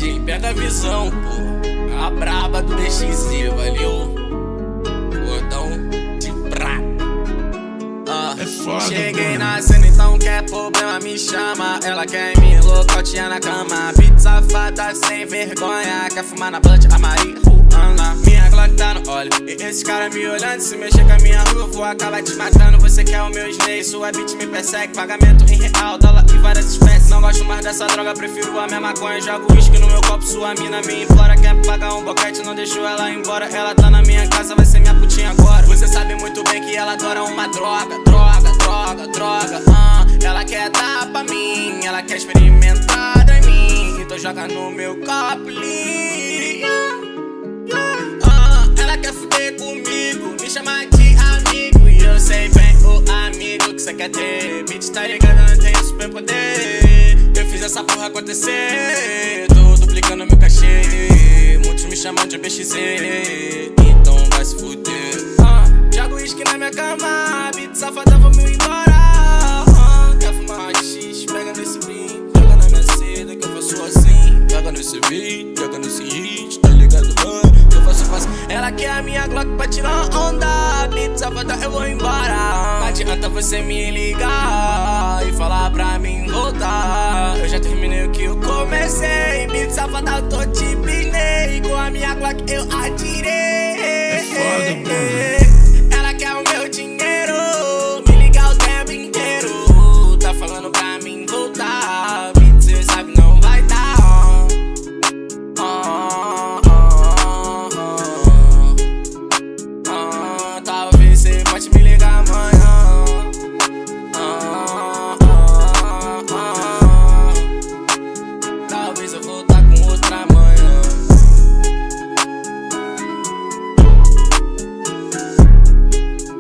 DJ, pega a visão, pô. A braba do DXZ, valeu? Botão de prata. É foda, cheguei na cena, então quer problema, me chama. Ela quer me nocautear na cama. Beat safada sem vergonha. Quer fumar na blunt, a marihuana. Minha Glock tá no óleo e esses caras me olhando. Se mexer com a minha rua, vou acabar te matando. Você quer o meu slay, sua beat me persegue. Pagamento em real, dólar e várias espécies. Não gosto mais dessa droga, prefiro a minha maconha. Jogo whisky no meu copo, sua mina me implora. Quer pagar um boquete, não deixo ela embora. Ela tá na minha casa, vai ser minha putinha agora. Você sabe muito bem que ela adora uma droga. Ela quer dar pra mim, ela quer experimentar em mim. Então joga no meu copo, ela quer fuder comigo, me chama de amigo. E eu sei bem o amigo que cê quer ter. Bitch, tá ligado, eu não tenho super poder. Eu fiz essa porra acontecer, tô duplicando meu cachê. Muitos me chamam de BXZ, então vai se fuder. Jogo uísque na minha cama, beat safada, vamos embora. Quer fumar X, pega nesse beat, joga na minha seda que eu faço assim. Joga nesse beat, joga nesse hit, tá ligado, mano? Eu faço fácil. Ela quer a minha Glock pra tirar onda. Beat safada, eu vou embora. Não adianta você me ligar e falar pra mim voltar. Eu já terminei o que eu comecei. Beat safada, eu tô te pinei. Com a minha Glock eu atirei. É foda, mano.